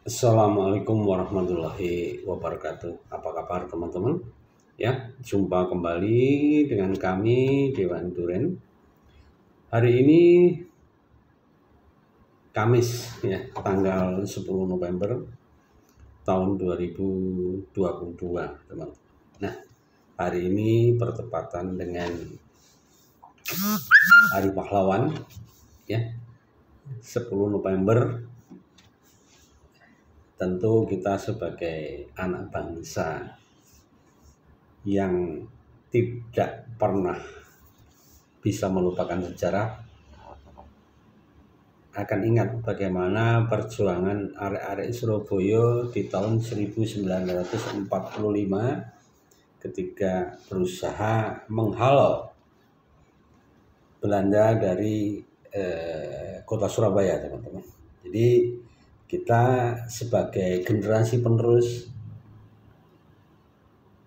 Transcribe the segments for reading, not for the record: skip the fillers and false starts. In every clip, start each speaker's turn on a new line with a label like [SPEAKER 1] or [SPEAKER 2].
[SPEAKER 1] Assalamualaikum warahmatullahi wabarakatuh. Apa kabar teman-teman? Ya, jumpa kembali dengan kami Dewan Duren. Hari ini Kamis ya, tanggal 10 November tahun 2022, teman. Nah, hari ini bertepatan dengan Hari Pahlawan ya, 10 November. Tentu kita sebagai anak bangsa yang tidak pernah bisa melupakan sejarah akan ingat bagaimana perjuangan arek-arek Surabaya di tahun 1945 ketika berusaha menghalau Belanda dari kota Surabaya, teman-teman. Jadi kita sebagai generasi penerus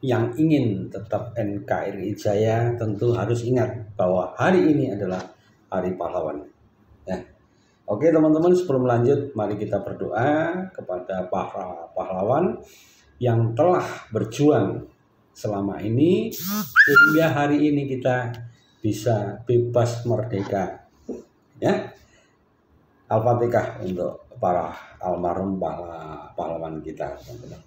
[SPEAKER 1] yang ingin tetap NKRI Jaya tentu harus ingat bahwa hari ini adalah Hari Pahlawan. Ya. Oke teman-teman, sebelum lanjut mari kita berdoa kepada para pahlawan yang telah berjuang selama ini sehingga hari ini kita bisa bebas merdeka. Ya. Al-Fatihah untuk para almarhum pahlawan kita, teman-teman.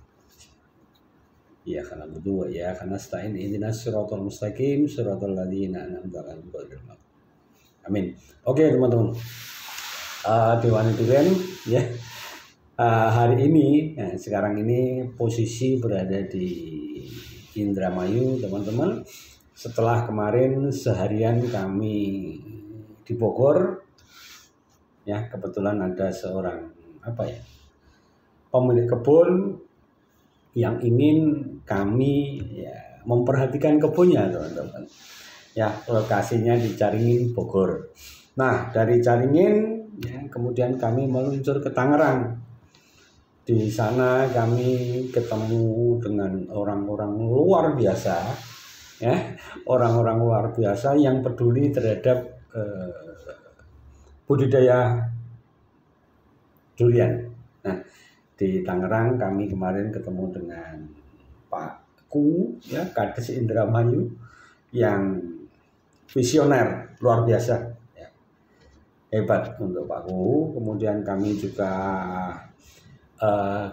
[SPEAKER 1] Ya karena berdua ya karena stain ihdinas siratal mustaqim siratal ladzina an'amta alaihim. Amin. Oke teman-teman. Dewan Duren ya. Hari ini sekarang ini posisi berada di Indramayu, teman-teman. Setelah kemarin seharian kami di Bogor. Ya, kebetulan ada seorang pemilik kebun yang ingin kami memperhatikan kebunnya, teman-teman. Ya, lokasinya di Caringin, Bogor. Nah, dari Caringin ya, kemudian kami meluncur ke Tangerang. Di sana kami ketemu dengan orang-orang luar biasa, ya, orang-orang luar biasa yang peduli terhadap budidaya durian. Nah, di Tangerang kami kemarin ketemu dengan Pak Ku, ya, Kades Indramayu yang visioner luar biasa, ya. Hebat untuk Pak Ku. Kemudian kami juga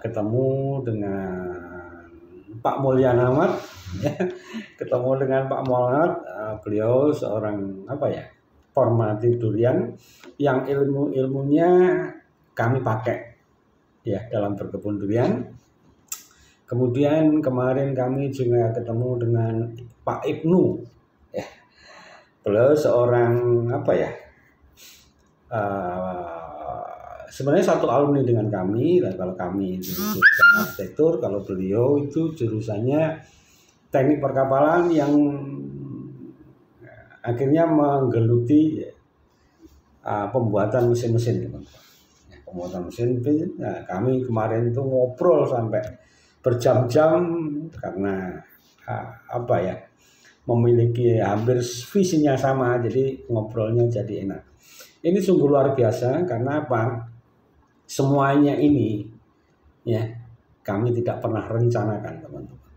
[SPEAKER 1] ketemu dengan Pak Mulyana Ahmad, ya. Ketemu dengan Pak Mulyana, beliau seorang formatif durian yang ilmunya kami pakai ya dalam berkebun durian. Kemudian kemarin kami juga ketemu dengan Pak Ibnu ya. Beliau seorang sebenarnya satu alumni dengan kami. Kalau kami jurusan arsitektur, kalau beliau itu jurusannya teknik perkapalan yang akhirnya menggeluti pembuatan mesin-mesin, pembuatan mesin. Nah, kami kemarin itu ngobrol sampai berjam-jam karena memiliki hampir visinya sama, jadi ngobrolnya jadi enak. Ini sungguh luar biasa karena apa? Semuanya ini ya kami tidak pernah rencanakan, teman-teman.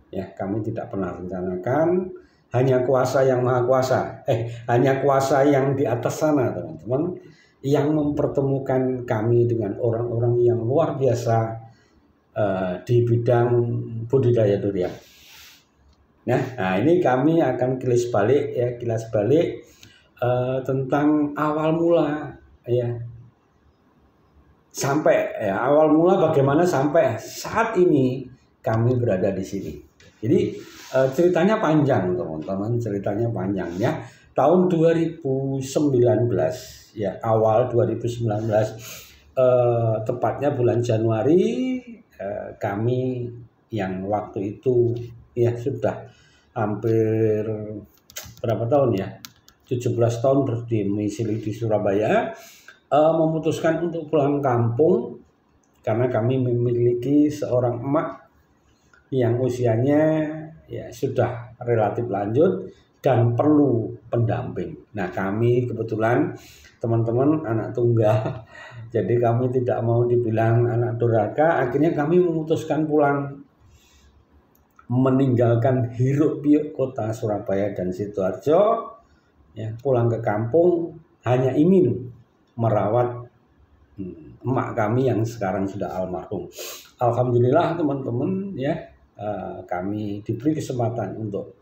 [SPEAKER 1] Ya, kami tidak pernah rencanakan. Hanya kuasa yang maha kuasa, hanya kuasa yang di atas sana, teman-teman, yang mempertemukan kami dengan orang-orang yang luar biasa di bidang budidaya durian. Nah, ini kami akan kilas balik tentang awal mula ya. Awal mula bagaimana sampai saat ini kami berada di sini. Jadi ceritanya panjang, teman-teman, ceritanya panjang ya. Tahun 2019 ya, awal 2019 tepatnya bulan Januari, kami yang waktu itu ya sudah hampir berapa tahun ya? 17 tahun berdomisili di Surabaya, memutuskan untuk pulang kampung karena kami memiliki seorang emak yang usianya ya sudah relatif lanjut dan perlu pendamping. Nah, kami kebetulan teman-teman anak tunggal, jadi kami tidak mau dibilang anak durhaka. Akhirnya kami memutuskan pulang, meninggalkan hiruk pikuk kota Surabaya dan Sidoarjo, ya, pulang ke kampung hanya ingin merawat emak kami yang sekarang sudah almarhum. Alhamdulillah teman-teman, ya, kami diberi kesempatan untuk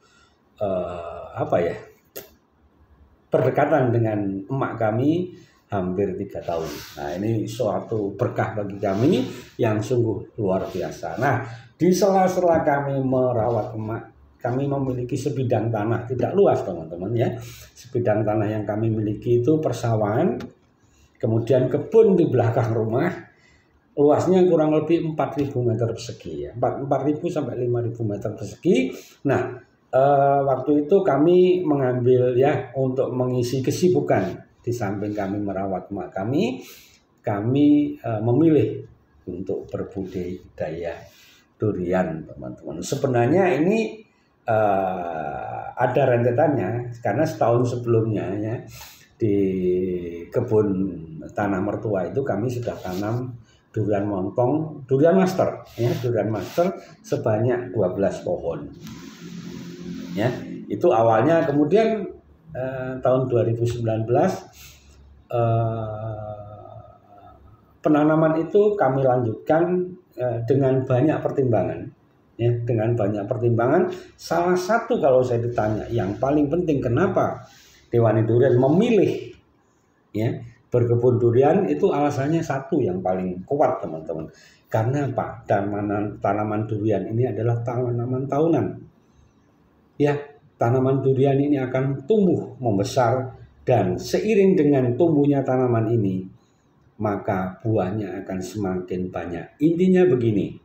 [SPEAKER 1] berdekatan dengan emak kami hampir 3 tahun. Nah, ini suatu berkah bagi kami yang sungguh luar biasa. Nah, di sela-sela kami merawat emak, kami memiliki sebidang tanah, tidak luas teman-teman, ya. Sebidang tanah yang kami miliki itu persawahan, kemudian kebun di belakang rumah, luasnya kurang lebih 4.000 meter persegi, ya. 4.000 sampai 5.000 meter persegi. Nah, waktu itu kami mengambil, ya, untuk mengisi kesibukan di samping kami merawat emak kami memilih untuk berbudidaya durian, teman-teman. Sebenarnya ini ada rentetannya, karena setahun sebelumnya, ya, di kebun tanah mertua itu kami sudah tanam durian montong, durian master, ya, durian master sebanyak 12 pohon. Ya, itu awalnya. Kemudian tahun 2019 penanaman itu kami lanjutkan dengan banyak pertimbangan, ya, dengan banyak pertimbangan. Salah satu, kalau saya ditanya yang paling penting, kenapa Dewani Durian memilih, ya, berkebun durian, itu alasannya satu yang paling kuat teman-teman. Karena apa? Tanaman durian ini adalah tanaman tahunan. Ya, tanaman durian ini akan tumbuh membesar, dan seiring dengan tumbuhnya tanaman ini, maka buahnya akan semakin banyak. Intinya begini,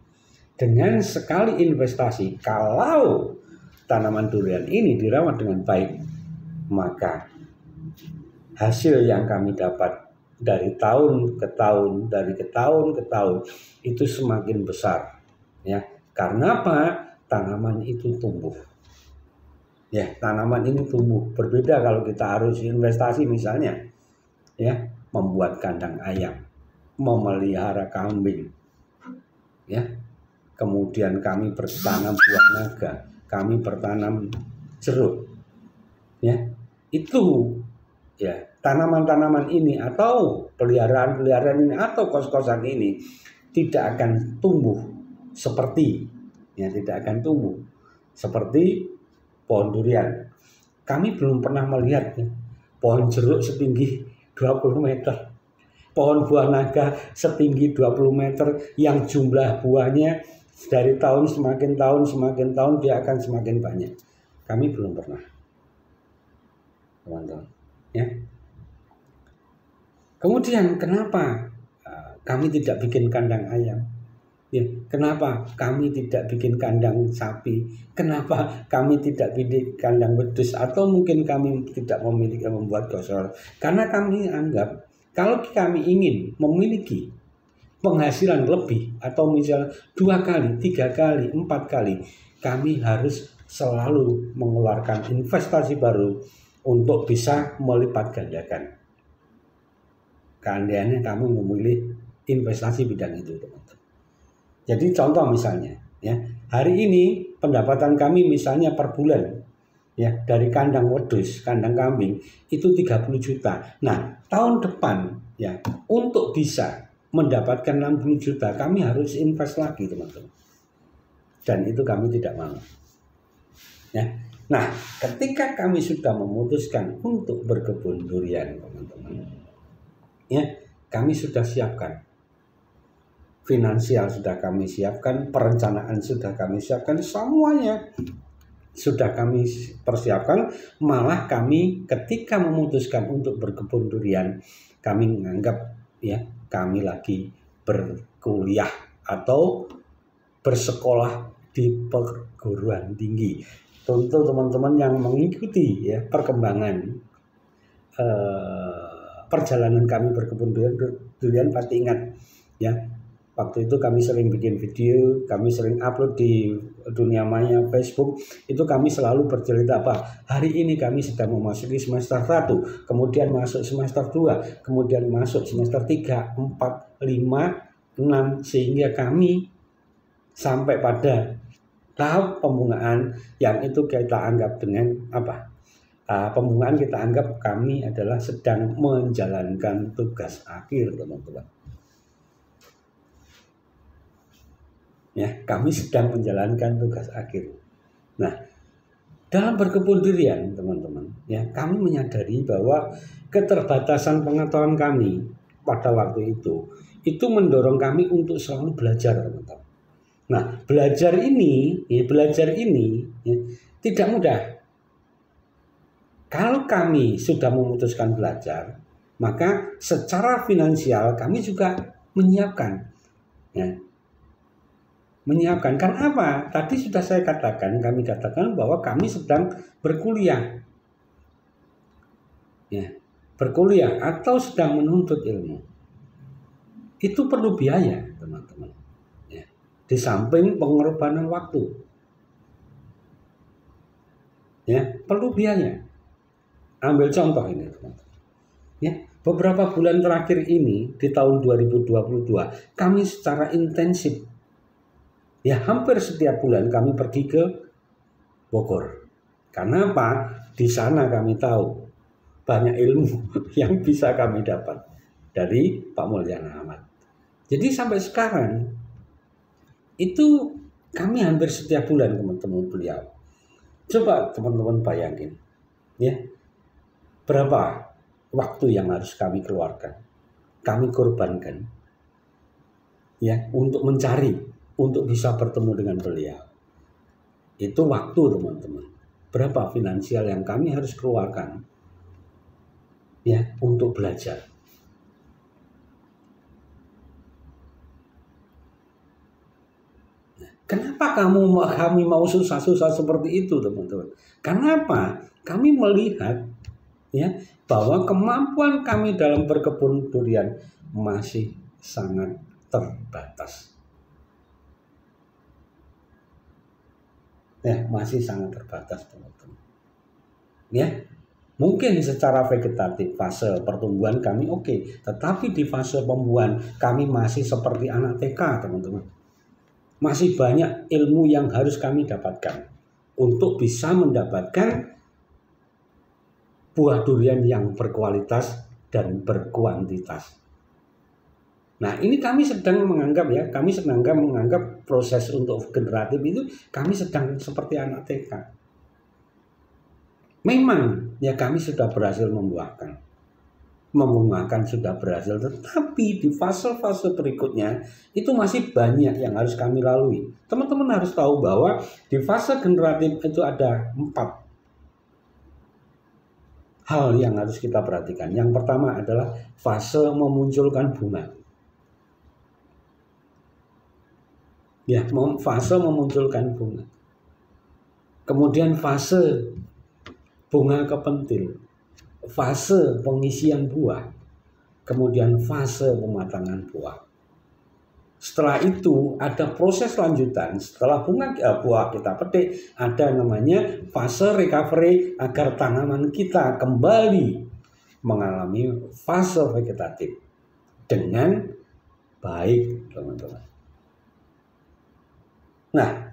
[SPEAKER 1] dengan sekali investasi, kalau tanaman durian ini dirawat dengan baik, maka hasil yang kami dapat dari tahun ke tahun, itu semakin besar, ya. Karena apa? Tanaman itu tumbuh. Ya, tanaman ini tumbuh. Berbeda kalau kita harus investasi, misalnya, ya, membuat kandang ayam, memelihara kambing, ya. Kemudian kami bertanam buah naga, kami bertanam jeruk, ya. Itu, ya, tanaman-tanaman ini atau peliharaan-peliharaan ini atau kos-kosan ini tidak akan tumbuh seperti, ya, tidak akan tumbuh seperti pohon durian. Kami belum pernah melihat, ya, pohon jeruk setinggi 20 meter, pohon buah naga setinggi 20 meter, yang jumlah buahnya dari tahun semakin tahun dia akan semakin banyak. Kami belum pernah, teman-teman, ya. Kemudian kenapa kami tidak bikin kandang ayam? Ya, kenapa kami tidak bikin kandang sapi? Kenapa kami tidak bikin kandang wedus? Atau mungkin kami tidak membuat gosor? Karena kami anggap kalau kami ingin memiliki penghasilan lebih, atau misalnya 2 kali, 3 kali, 4 kali, kami harus selalu mengeluarkan investasi baru untuk bisa melipat gandakan. Keandaannya kami memilih investasi bidang itu, teman-teman. Jadi contoh misalnya, ya, hari ini pendapatan kami misalnya per bulan, ya, dari kandang wedus, kandang kambing itu 30 juta. Nah, tahun depan, ya, untuk bisa mendapatkan 60 juta kami harus invest lagi, teman-teman. Dan itu kami tidak mau. Ya. Nah, ketika kami sudah memutuskan untuk berkebun durian, teman-teman, ya, kami sudah siapkan. Finansial sudah kami siapkan, perencanaan sudah kami siapkan, semuanya sudah kami persiapkan. Malah kami ketika memutuskan untuk berkebun durian, kami menganggap, ya, kami lagi berkuliah atau bersekolah di perguruan tinggi. Tentu teman-teman yang mengikuti, ya, perkembangan perjalanan kami berkebun durian pasti ingat, ya, Waktu itu kami sering bikin video, kami sering upload di dunia maya Facebook. Itu kami selalu bercerita apa? Hari ini kami sedang memasuki semester 1, kemudian masuk semester 2, kemudian masuk semester 3, 4, 5, 6, sehingga kami sampai pada tahap pembungaan yang itu kita anggap dengan apa? Pembungaan kita anggap kami adalah sedang menjalankan tugas akhir, teman-teman. Ya, kami sedang menjalankan tugas akhir. Nah, dalam berkebun durian, teman-teman, ya, kami menyadari bahwa keterbatasan pengetahuan kami pada waktu itu mendorong kami untuk selalu belajar, teman-teman. Nah, belajar ini ya, tidak mudah. Kalau kami sudah memutuskan belajar, maka secara finansial kami juga menyiapkan, ya. Menyiapkan. Karena apa? Tadi sudah kami katakan bahwa kami sedang berkuliah. Ya, berkuliah atau sedang menuntut ilmu. Itu perlu biaya, teman-teman. Ya, di samping pengorbanan waktu. Ya, perlu biaya. Ambil contoh ini, teman-teman. Ya, beberapa bulan terakhir ini di tahun 2022, kami secara intensif, ya, hampir setiap bulan kami pergi ke Bogor. Karena apa? Di sana kami tahu banyak ilmu yang bisa kami dapat dari Pak Mulyana Ahmad. Jadi sampai sekarang itu kami hampir setiap bulan ketemu beliau. Coba teman-teman bayangin, ya, berapa waktu yang harus kami keluarkan, kami korbankan, ya, untuk mencari, untuk bisa bertemu dengan beliau. Itu waktu, teman-teman. Berapa finansial yang kami harus keluarkan, ya, untuk belajar. Kenapa kami mau susah-susah seperti itu, teman-teman? Karena apa? Kami melihat, ya, bahwa kemampuan kami dalam berkebun durian masih sangat terbatas. Ya, masih sangat terbatas, teman-teman. Ya, mungkin secara vegetatif fase pertumbuhan kami oke, tetapi di fase pembuahan kami masih seperti anak TK, teman-teman. Masih banyak ilmu yang harus kami dapatkan untuk bisa mendapatkan buah durian yang berkualitas dan berkuantitas. Nah, ini kami sedang menganggap, ya, kami sedang menganggap proses untuk generatif itu kami sedang seperti anak TK. Memang, ya, kami sudah berhasil membungahkan sudah berhasil, tetapi di fase-fase berikutnya itu masih banyak yang harus kami lalui. Teman-teman harus tahu bahwa di fase generatif itu ada 4 hal yang harus kita perhatikan. Yang pertama adalah fase memunculkan bunga. Ya, fase memunculkan bunga. Kemudian fase bunga kepentil, fase pengisian buah, kemudian fase pematangan buah. Setelah itu ada proses lanjutan. Setelah buah kita petik, ada namanya fase recovery agar tanaman kita kembali mengalami fase vegetatif dengan baik, teman-teman. Nah,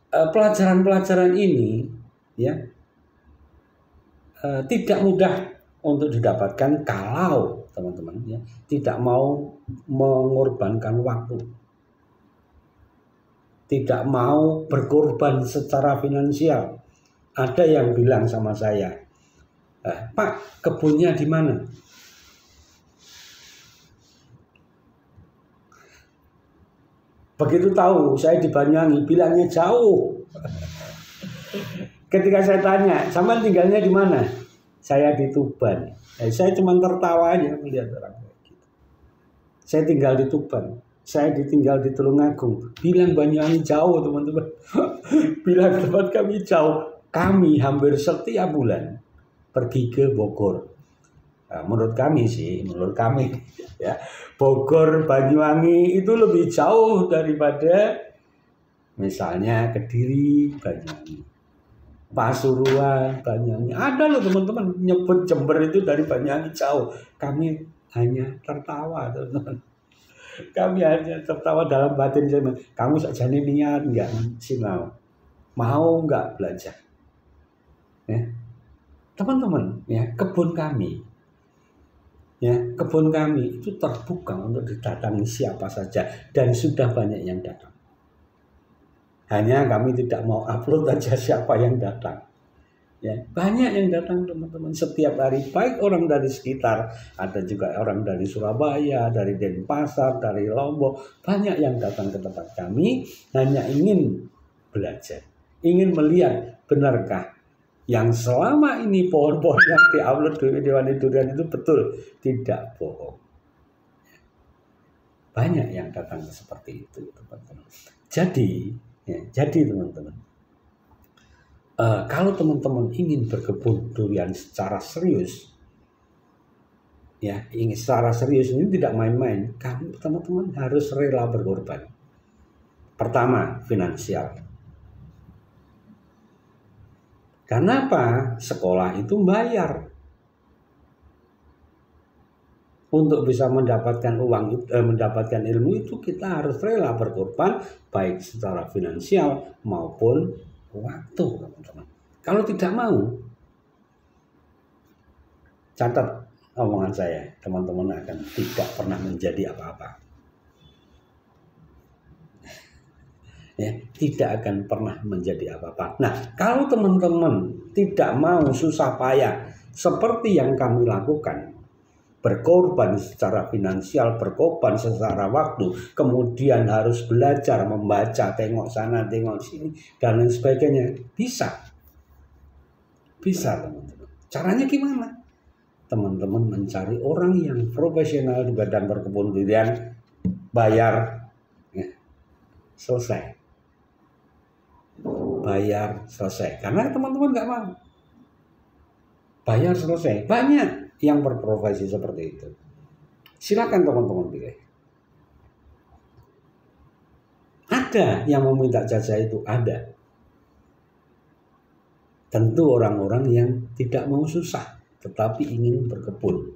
[SPEAKER 1] pelajaran-pelajaran ini, ya, tidak mudah untuk didapatkan kalau teman-teman, ya, tidak mau mengorbankan waktu, tidak mau berkorban secara finansial. Ada yang bilang sama saya, Pak, kebunnya di mana? Begitu tahu saya di Banyuwangi, bilangnya jauh. Ketika saya tanya, "Sampean tinggalnya di mana?" "Saya di Tuban." Saya cuma tertawa aja melihat orang kayak gitu. Saya tinggal di Tuban, saya ditinggal di Tulungagung. Bilang Banyuwangi jauh, teman-teman. Bilang tempat kami jauh. Kami hampir setiap bulan pergi ke Bogor. menurut kami ya, Bogor, Banyuwangi itu lebih jauh daripada misalnya Kediri, Banyuwangi, Pasuruan, Banyuwangi. Ada loh teman-teman nyebut Jember itu dari Banyuwangi jauh. Kami hanya tertawa teman-teman. Kami hanya tertawa dalam batin saya. Kamu sakjane niat enggak sinau? Mau enggak belajar? Ya. Teman-teman, ya, kebun kami itu terbuka untuk didatangi siapa saja dan sudah banyak yang datang. Hanya kami tidak mau upload aja siapa yang datang. Ya, banyak yang datang teman-teman setiap hari, baik orang dari sekitar, ada juga orang dari Surabaya, dari Denpasar, dari Lombok, banyak yang datang ke tempat kami hanya ingin belajar, ingin melihat benarkah yang selama ini pohon-pohon yang diupload di Dewan Durian itu betul, tidak bohong. Banyak yang datang seperti itu teman-teman. Jadi teman-teman, kalau teman-teman ingin berkebun durian secara serius, ya, ingin secara serius ini tidak main-main, teman-teman harus rela berkorban. Pertama, finansial. Karena apa? Sekolah itu bayar. Untuk bisa mendapatkan mendapatkan ilmu itu kita harus rela berkorban, baik secara finansial maupun waktu, teman-teman. Kalau tidak mau, catat omongan saya, teman-teman akan tidak pernah menjadi apa-apa. Ya, tidak akan pernah menjadi apa-apa. Nah, kalau teman-teman tidak mau susah payah seperti yang kami lakukan, berkorban secara finansial, berkorban secara waktu, kemudian harus belajar membaca, tengok sana, tengok sini, dan lain sebagainya, bisa teman-teman. Caranya gimana? Teman-teman mencari orang yang profesional di badan berkebun durian, bayar, ya, selesai. Bayar selesai, karena teman-teman nggak mau bayar selesai. Banyak yang berprofesi seperti itu. Silakan teman-teman pilih. Ada yang meminta jasa itu, ada. Tentu orang-orang yang tidak mau susah tetapi ingin berkebun,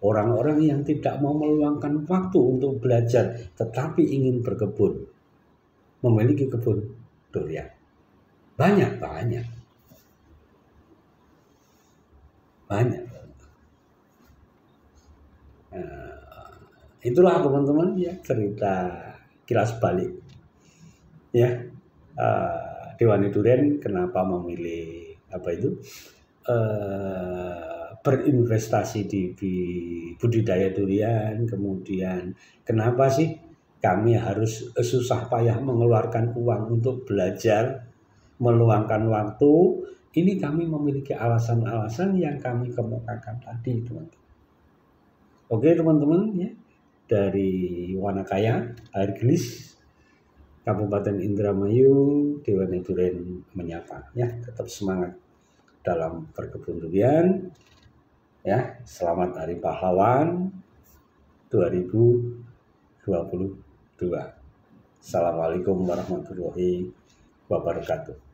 [SPEAKER 1] orang-orang yang tidak mau meluangkan waktu untuk belajar tetapi ingin berkebun, memiliki kebun durian. Banyak. Itulah teman-teman ya cerita kilas balik ya, Dewan Durian kenapa memilih berinvestasi di budidaya durian, kemudian kenapa sih kami harus susah payah mengeluarkan uang untuk belajar, meluangkan waktu. Ini kami memiliki alasan-alasan yang kami kemukakan tadi, teman-teman. Oke teman-teman ya, dari Wanakaya, Air Gelis, Kabupaten Indramayu, Dewan Durian menyapa ya, tetap semangat dalam berkebun durian ya. Selamat Hari Pahlawan 2022. Assalamualaikum warahmatullahi wabarakatuh.